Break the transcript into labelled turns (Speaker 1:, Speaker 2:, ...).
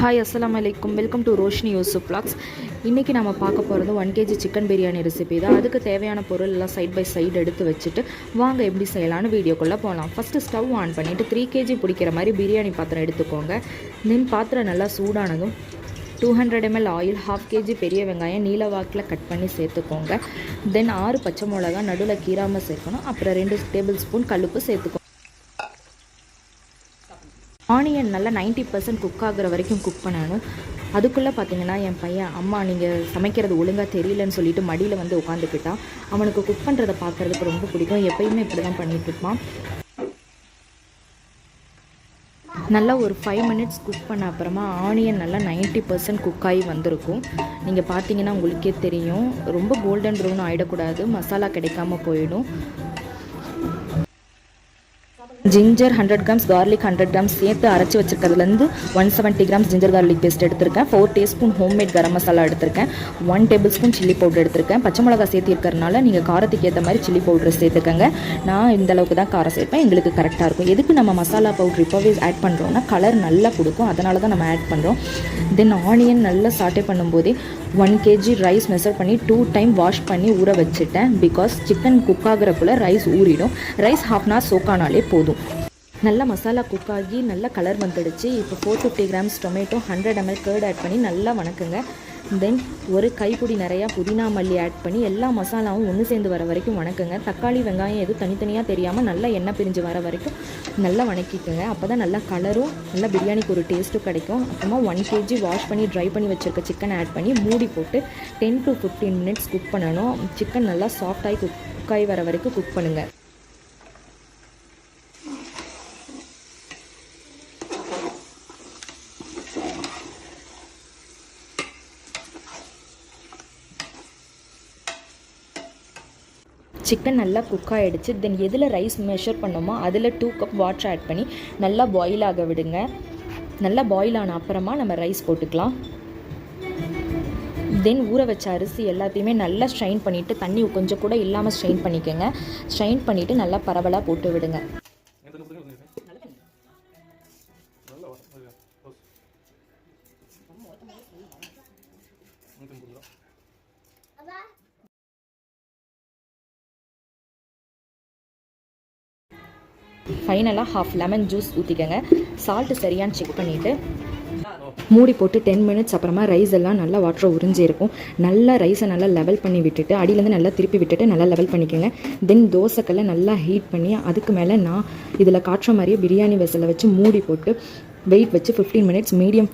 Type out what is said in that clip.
Speaker 1: Hi அஸ்ஸலாமு அலைக்கும். Welcome to Roshini Yusuf vlogs. இன்றைக்கி நம்ம பார்க்க போகிறது 1 kg சிக்கன் பிரியாணி ரெசிபி தான். அதுக்கு தேவையான பொருள் எல்லாம் சைட் பை சைடு எடுத்து வச்சுட்டு வாங்க எப்படி செய்யலான்னு வீடியோக்குள்ளே போகலாம். ஃபஸ்ட்டு ஸ்டவ் ஆன் பண்ணிவிட்டு 3 kg பிடிக்கிற மாதிரி பிரியாணி பாத்திரம் எடுத்துக்கோங்க. தென் பாத்திரம் நல்லா சூடானதும் 200 ml ஆயில், 1/2 kg பெரிய வெங்காயம் நீல வாக்கில் கட் பண்ணி சேர்த்துக்கோங்க. தென் 6 பச்சை மிளகா நடுவில் கீராமல் சேர்க்கணும். அப்புறம் 2 டேபிள் ஸ்பூன் கல்லுப்பு சேர்த்துக்கோங்க. ஆனியன் நல்லா 90% குக் ஆகிற வரைக்கும் குக் பண்ணணும். அதுக்குள்ளே பார்த்தீங்கன்னா என் பையன், அம்மா நீங்கள் சமைக்கிறது ஒழுங்காக தெரியலன்னு சொல்லிட்டு மடியில் வந்து உட்காந்துக்கிட்டான். அவனுக்கு குக் பண்ணுறதை பார்க்குறதுக்கு ரொம்ப பிடிக்கும். எப்பயுமே இப்படி தான் பண்ணிகிட்ருப்பான். நல்லா ஒரு 5 minutes குக் பண்ண அப்புறமா ஆனியன் நல்லா 90% குக் ஆகி வந்திருக்கும். நீங்கள் பார்த்தீங்கன்னா உங்களுக்கே தெரியும். ரொம்ப கோல்டன் ப்ரௌன் ஆகிடக்கூடாது, மசாலா கிடைக்காம போயிடும். ஜிஞ்சர் 100 grams, கார்லிக் 100 grams சேர்த்து அரைச்சி வச்சுருக்கிறதுலேருந்து 170 grams ஜிஞ்சர் கார்லிக் பேஸ்ட் எடுத்திருக்கேன். 4 டீஸ்பூன் ஹோம்மேட் கரம் மசாலா எடுத்திருக்கேன். 1 டேபிள் ஸ்பூன் சில்லி பவுடர் எடுத்திருக்கேன். பச்சை மிளகா சேர்த்து இருக்கிறதுனால நீங்கள் காரத்துக்கு ஏற்ற மாதிரி சில்லி பவுடர் சேர்த்துக்கங்க. நான் இந்த அளவுக்கு தான் காரம் சேர்ப்பேன், எங்களுக்கு கரெக்டாக இருக்கும். எதுக்கு நம்ம மசாலா பவுடர் இப்போவே ஆட் பண்ணுறோன்னா கலர் நல்லா கொடுக்கும், அதனால தான் நம்ம ஆட் பண்ணுறோம். தென் ஆனியன் நல்லா சாட்டே பண்ணும்போதே 1 kg ரைஸ் மெஷர் பண்ணி 2 டைம் வாஷ் பண்ணி ஊற வச்சுட்டேன். பிகாஸ் சிக்கன் குக் ஆகிறக்குள்ளே ரைஸ் ஊறிடும். ரைஸ் 1/2 hour சோக்கானாலே போதும். நல்லா மசாலா குக் ஆகி நல்ல கலர் வந்துடுச்சு. இப்போ 450 grams tomato, 100 ml curd add பண்ணி நல்லா வணக்குங்க. தென் ஒரு கைப்பிடி நிறையா புதினா மல்லி ஆட் பண்ணி எல்லா மசாலாவும் ஒன்று சேர்ந்து வர வரைக்கும் வணக்குங்க. தக்காளி வெங்காயம் எதுவும் தனித்தனியாக தெரியாமல் நல்லா எண்ணெய் பிரிஞ்சு வர வரைக்கும் நல்லா வணக்கிக்கோங்க. அப்போ தான் நல்லா கலரும் நல்லா பிரியாணிக்கு ஒரு டேஸ்ட்டும் கிடைக்கும். அப்புறமா 1 kg வாஷ் பண்ணி ட்ரை பண்ணி வச்சுருக்க சிக்கன் ஆட் பண்ணி மூடி போட்டு 10 to 15 minutes குக் பண்ணணும். சிக்கன் நல்லா சாஃப்டாகி குக்காகி வர வரைக்கும் குக் பண்ணுங்கள். சிக்கன் நல்லா குக் ஆகிடுச்சு. தென் எதில் ரைஸ் மெஷர் பண்ணோமோ அதில் 2 cup வாட்டர் ஆட் பண்ணி நல்லா பாயில் ஆக விடுங்க. நல்லா பாயில் ஆன அப்புறமா நம்ம ரைஸ் போட்டுக்கலாம். தென் ஊற வச்ச அரிசி எல்லாத்தையுமே நல்லா ஸ்ட்ரெயின் பண்ணிவிட்டு, தண்ணி கொஞ்சம் கூட இல்லாமல் ஸ்ட்ரெயின் பண்ணிக்கோங்க. ஸ்ட்ரெயின் பண்ணிவிட்டு நல்லா பரவலாக போட்டு விடுங்க. ஃபைனலாக 1/2 லெமன் ஜூஸ் ஊற்றிக்கங்க. சால்ட்டு சரியான்னு செக் பண்ணிவிட்டு மூடி போட்டு 10 minutes அப்புறமா ரைஸ் எல்லாம் நல்லா வாட்டரை உறிஞ்சிருக்கும். நல்லா ரைஸை நல்லா லெவல் பண்ணி விட்டுட்டு அடியிலேருந்து நல்லா திருப்பி விட்டுட்டு நல்லா லெவல் பண்ணிக்கோங்க. தென் தோசைக்கல்லை நல்லா ஹீட் பண்ணி அதுக்கு மேலே நான் இதில் காட்டுற மாதிரியே பிரியாணி வெசலை வச்சு மூடி போட்டு வெயிட் வச்சு 15 minutes மீடியம்